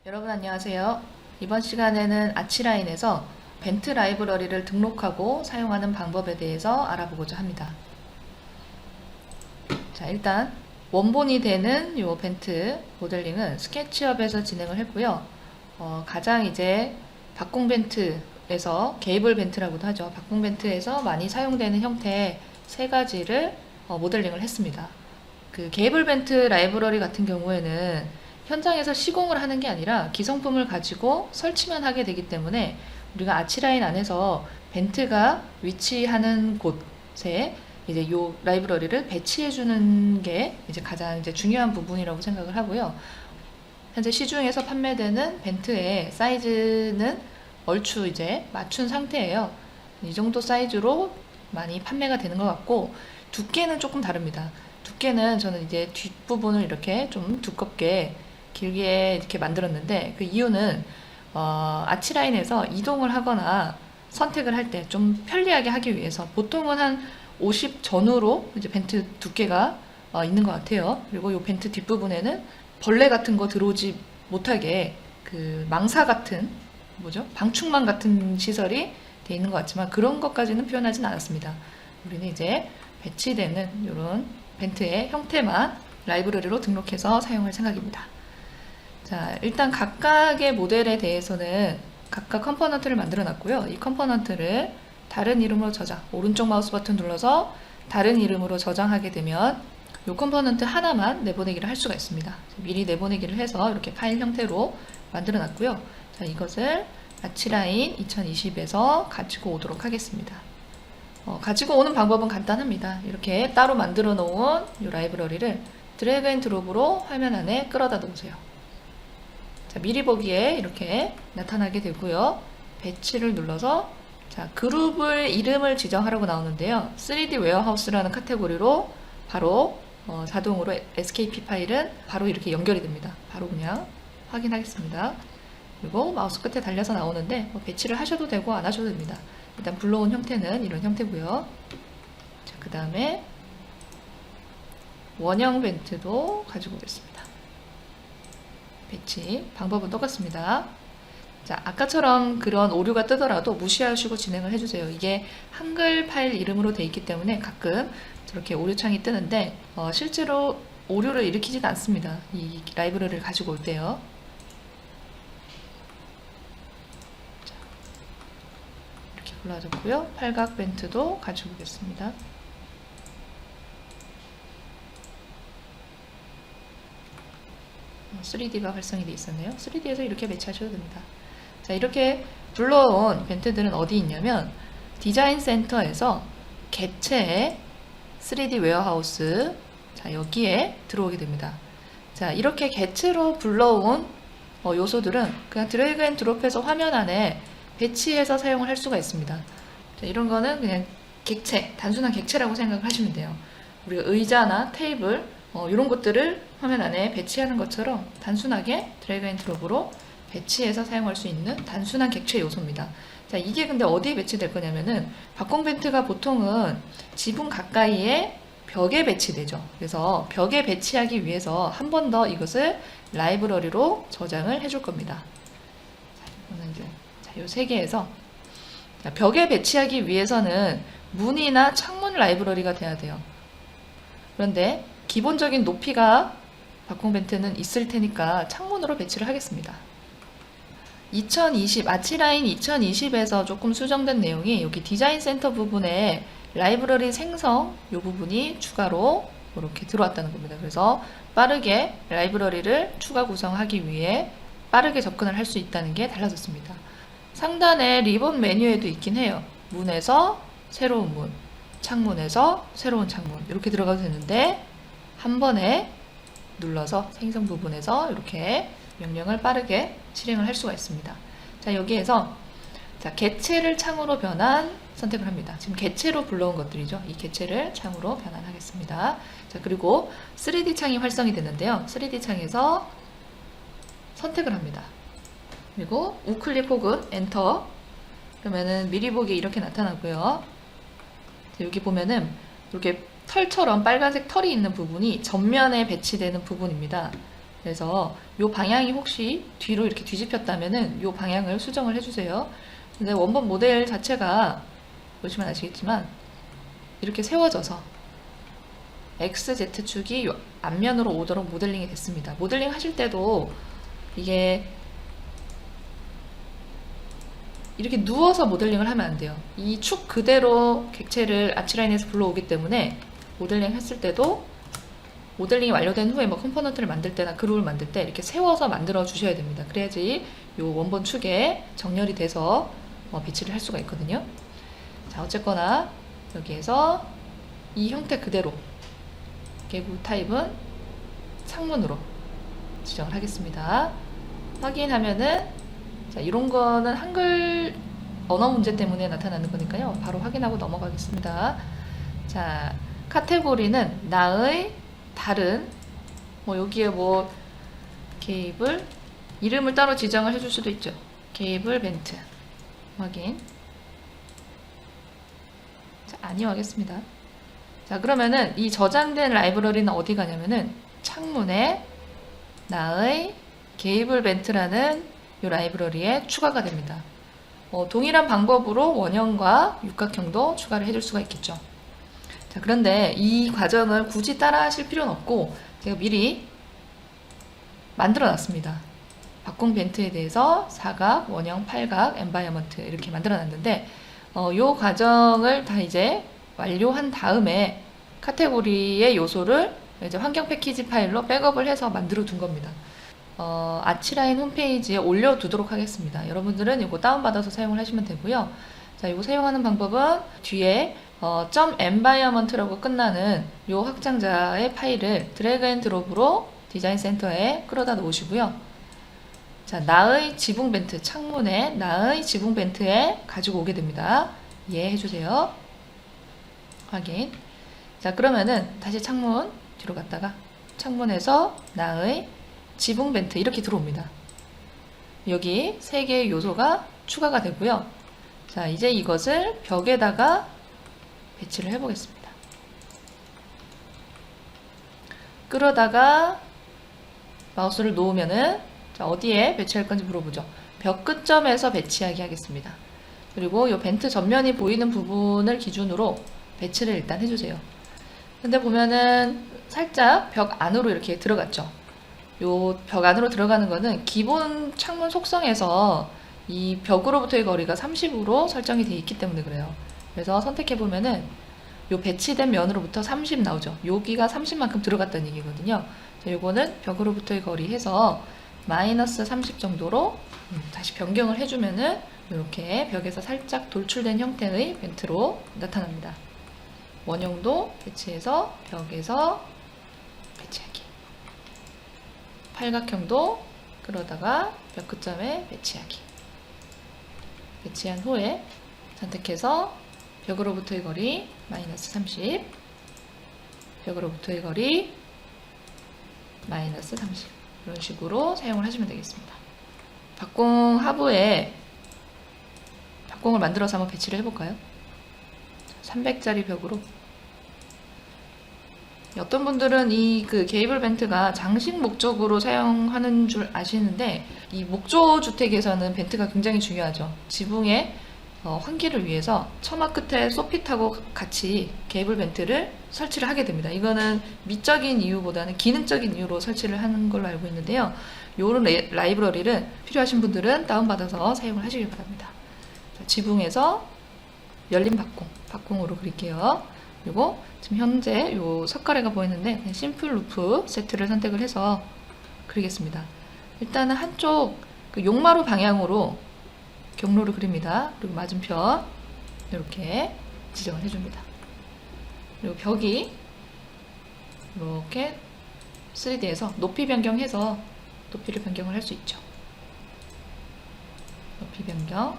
여러분 안녕하세요. 이번 시간에는 아치라인에서 벤트 라이브러리를 등록하고 사용하는 방법에 대해서 알아보고자 합니다. 자, 일단 원본이 되는 요 벤트 모델링은 스케치업에서 진행을 했고요. 가장 이제 박공 벤트에서 게이블 벤트라고도 하죠. 박공 벤트에서 많이 사용되는 형태의 세 가지를 모델링을 했습니다. 그 게이블 벤트 라이브러리 같은 경우에는 현장에서 시공을 하는 게 아니라 기성품을 가지고 설치만 하게 되기 때문에 우리가 아치라인 안에서 벤트가 위치하는 곳에 이제 요 라이브러리를 배치해 주는 게 이제 가장 이제 중요한 부분이라고 생각을 하고요. 현재 시중에서 판매되는 벤트의 사이즈는 얼추 이제 맞춘 상태예요. 이 정도 사이즈로 많이 판매가 되는 것 같고, 두께는 조금 다릅니다. 두께는 저는 이제 뒷부분을 이렇게 좀 두껍게 길게 이렇게 만들었는데, 그 이유는 아치라인에서 이동을 하거나 선택을 할 때 좀 편리하게 하기 위해서 보통은 한 50 전후로 이제 벤트 두께가 있는 것 같아요. 그리고 이 벤트 뒷부분에는 벌레 같은 거 들어오지 못하게 그 망사 같은, 뭐죠? 방충망 같은 시설이 돼 있는 것 같지만 그런 것까지는 표현하진 않았습니다. 우리는 이제 배치되는 이런 벤트의 형태만 라이브러리로 등록해서 사용할 생각입니다. 자, 일단 각각의 모델에 대해서는 각각 컴포넌트를 만들어 놨고요. 이 컴포넌트를 다른 이름으로 저장, 오른쪽 마우스 버튼 눌러서 다른 이름으로 저장하게 되면 이 컴포넌트 하나만 내보내기를 할 수가 있습니다. 미리 내보내기를 해서 이렇게 파일 형태로 만들어 놨고요. 자, 이것을 아치라인 2020에서 가지고 오도록 하겠습니다. 가지고 오는 방법은 간단합니다. 이렇게 따로 만들어 놓은 이 라이브러리를 드래그 앤 드롭으로 화면 안에 끌어다 놓으세요. 자, 미리 보기에 이렇게 나타나게 되고요. 배치를 눌러서 자, 그룹을 이름을 지정하라고 나오는데요. 3D 웨어하우스라는 카테고리로 바로 자동으로 SKP 파일은 바로 이렇게 연결이 됩니다. 바로 그냥 확인하겠습니다. 그리고 마우스 끝에 달려서 나오는데 배치를 하셔도 되고 안 하셔도 됩니다. 일단 불러온 형태는 이런 형태고요. 자, 그 다음에 원형 벤트도 가지고 오겠습니다. 배치 방법은 똑같습니다. 자, 아까처럼 그런 오류가 뜨더라도 무시하시고 진행을 해주세요. 이게 한글 파일 이름으로 되어 있기 때문에 가끔 저렇게 오류창이 뜨는데 실제로 오류를 일으키지도 않습니다. 이 라이브러리를 가지고 올 때요. 자, 이렇게 골라졌고요. 팔각 벤트도 가지고 오겠습니다. 3D가 활성이 되어 있었네요. 3D에서 이렇게 배치하셔도 됩니다. 자, 이렇게 불러온 벤트들은 어디 있냐면 디자인 센터에서 객체의 3D 웨어하우스, 자, 여기에 들어오게 됩니다. 자, 이렇게 객체로 불러온 요소들은 그냥 드래그 앤 드롭해서 화면 안에 배치해서 사용을 할 수가 있습니다. 자, 이런 거는 그냥 객체, 단순한 객체라고 생각하시면 돼요. 우리가 의자나 테이블 이런 것들을 화면 안에 배치하는 것처럼 단순하게 드래그 앤 드롭으로 배치해서 사용할 수 있는 단순한 객체 요소입니다. 자, 이게 근데 어디에 배치될 거냐면은 박공 벤트가 보통은 지붕 가까이에 벽에 배치되죠. 그래서 벽에 배치하기 위해서 한 번 더 이것을 라이브러리로 저장을 해줄 겁니다. 자, 이거는 이제 요 세 개에서 자, 벽에 배치하기 위해서는 문이나 창문 라이브러리가 돼야 돼요. 그런데 기본적인 높이가 박공 벤트는 있을 테니까 창문으로 배치를 하겠습니다. 2020 아치라인 2020에서 조금 수정된 내용이 여기 디자인 센터 부분에 라이브러리 생성 이 부분이 추가로 이렇게 들어왔다는 겁니다. 그래서 빠르게 라이브러리를 추가 구성하기 위해 빠르게 접근을 할 수 있다는 게 달라졌습니다. 상단에 리본 메뉴에도 있긴 해요. 문에서 새로운 문, 창문에서 새로운 창문 이렇게 들어가도 되는데 한 번에 눌러서 생성 부분에서 이렇게 명령을 빠르게 실행을 할 수가 있습니다. 자, 여기에서 자, 객체를 창으로 변환 선택을 합니다. 지금 객체로 불러온 것들이죠. 이 객체를 창으로 변환하겠습니다. 자, 그리고 3D 창이 활성이 됐는데요. 3D 창에서 선택을 합니다. 그리고 우클릭 혹은 엔터 그러면은 미리 보기 이렇게 나타나고요. 자, 여기 보면은 이렇게 털처럼 빨간색 털이 있는 부분이 전면에 배치되는 부분입니다. 그래서 요 방향이 혹시 뒤로 이렇게 뒤집혔다면은 요 방향을 수정을 해주세요. 근데 원본 모델 자체가 보시면 아시겠지만 이렇게 세워져서 XZ축이 앞면으로 오도록 모델링이 됐습니다. 모델링 하실 때도 이게 이렇게 누워서 모델링을 하면 안 돼요. 이 축 그대로 객체를 아치라인에서 불러오기 때문에 모델링 했을 때도 모델링이 완료된 후에 뭐 컴포넌트를 만들 때나 그룹을 만들 때 이렇게 세워서 만들어 주셔야 됩니다. 그래야지 요 원본 축에 정렬이 돼서 배치를 할 수가 있거든요. 자, 어쨌거나 여기에서 이 형태 그대로 개구 타입은 창문으로 지정을 하겠습니다. 확인하면은 자, 이런 거는 한글 언어 문제 때문에 나타나는 거니까요. 바로 확인하고 넘어가겠습니다. 자, 카테고리는 나의 다른 여기에 케이블 이름을 따로 지정을 해줄 수도 있죠. 케이블 벤트 확인. 자, 아니요 하겠습니다. 자, 그러면은 이 저장된 라이브러리는 어디 가냐면은 창문에 나의 케이블 벤트라는 이 라이브러리에 추가가 됩니다. 동일한 방법으로 원형과 육각형도 추가를 해줄 수가 있겠죠. 자, 그런데 이 과정을 굳이 따라 하실 필요는 없고 제가 미리 만들어 놨습니다. 박공 벤트에 대해서 사각, 원형, 팔각, 엔바이어먼트 이렇게 만들어 놨는데 이 과정을 다 이제 완료한 다음에 카테고리의 요소를 이제 환경 패키지 파일로 백업을 해서 만들어 둔 겁니다. 아치라인 홈페이지에 올려두도록 하겠습니다. 여러분들은 이거 다운받아서 사용을 하시면 되고요. 자, 이거 사용하는 방법은 뒤에 .environment라고 끝나는 이 확장자의 파일을 드래그 앤 드롭으로 디자인 센터에 끌어다 놓으시고요. 자, 나의 지붕 벤트, 창문에 나의 지붕 벤트에 가지고 오게 됩니다. 이해해 주세요. 확인. 자, 그러면은 다시 창문 뒤로 갔다가 창문에서 나의 지붕 벤트 이렇게 들어옵니다. 여기 3개의 요소가 추가가 되고요. 자, 이제 이것을 벽에다가 배치를 해보겠습니다. 끌어다가 마우스를 놓으면은 자, 어디에 배치할 건지 물어보죠. 벽 끝점에서 배치하게 하겠습니다. 그리고 이 벤트 전면이 보이는 부분을 기준으로 배치를 일단 해주세요. 근데 보면은 살짝 벽 안으로 이렇게 들어갔죠. 요 벽 안으로 들어가는 거는 기본 창문 속성에서 이 벽으로부터의 거리가 30으로 설정이 되어 있기 때문에 그래요. 그래서 선택해보면은 요 배치된 면으로부터 30 나오죠. 여기가 30만큼 들어갔다는 얘기거든요. 자, 요거는 벽으로부터의 거리 해서 마이너스 30 정도로 다시 변경을 해주면은 이렇게 벽에서 살짝 돌출된 형태의 벤트로 나타납니다. 원형도 배치해서 벽에서 배치하기. 팔각형도 끌어다가 벽 끝점에 배치하기. 배치한 후에 선택해서 벽으로부터의 거리 마이너스 30, 벽으로부터의 거리 마이너스 30 이런 식으로 사용을 하시면 되겠습니다. 박공 하부에 박공을 만들어서 한번 배치를 해볼까요? 300짜리 벽으로. 어떤 분들은 이 게이블 벤트가 장식 목적으로 사용하는 줄 아시는데 이 목조 주택에서는 벤트가 굉장히 중요하죠. 지붕의 환기를 위해서 처마 끝에 소핏하고 같이 게이블 벤트를 설치를 하게 됩니다. 이거는 미적인 이유보다는 기능적인 이유로 설치를 하는 걸로 알고 있는데요. 이런 라이브러리를 필요하신 분들은 다운받아서 사용을 하시길 바랍니다. 자, 지붕에서 열린 박공으로 그릴게요. 그리고 지금 현재 요 석가래가 보이는데 그냥 심플 루프 세트를 선택을 해서 그리겠습니다. 일단은 한쪽 용마루 방향으로 경로를 그립니다. 그리고 맞은편 이렇게 지정을 해줍니다. 그리고 벽이 이렇게 3D에서 높이 변경해서 높이를 변경을 할 수 있죠. 높이 변경.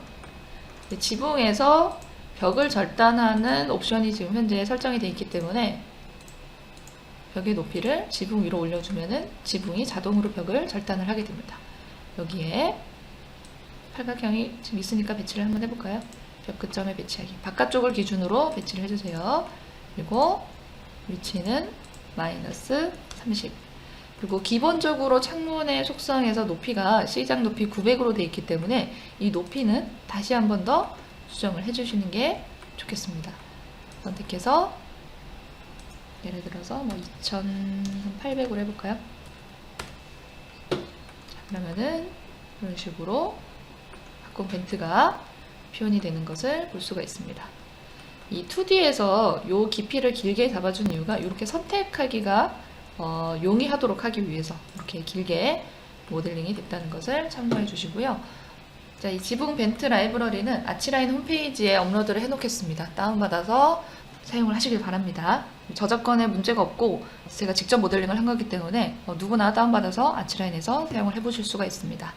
지붕에서 벽을 절단하는 옵션이 지금 현재 설정이 되어 있기 때문에 벽의 높이를 지붕 위로 올려주면은 지붕이 자동으로 벽을 절단을 하게 됩니다. 여기에 팔각형이 지금 있으니까 배치를 한번 해볼까요? 벽 끝점에 배치하기. 바깥쪽을 기준으로 배치를 해주세요. 그리고 위치는 마이너스 30. 그리고 기본적으로 창문의 속성에서 높이가 C장 높이 900으로 되어 있기 때문에 이 높이는 다시 한 번 더 수정을 해주시는 게 좋겠습니다. 선택해서 예를 들어서 뭐 2800으로 해볼까요? 그러면은 이런 식으로 박공 벤트가 표현이 되는 것을 볼 수가 있습니다. 이 2D에서 요 깊이를 길게 잡아준 이유가 이렇게 선택하기가 용이하도록 하기 위해서 이렇게 길게 모델링이 됐다는 것을 참고해 주시고요. 자, 이 지붕 벤트 라이브러리는 아치라인 홈페이지에 업로드를 해 놓겠습니다. 다운받아서 사용을 하시길 바랍니다. 저작권에 문제가 없고 제가 직접 모델링을 한 거기 때문에 누구나 다운받아서 아치라인에서 사용을 해 보실 수가 있습니다.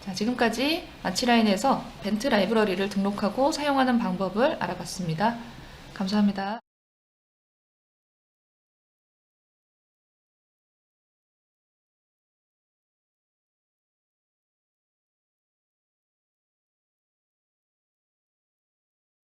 자, 지금까지 아치라인에서 벤트 라이브러리를 등록하고 사용하는 방법을 알아봤습니다. 감사합니다.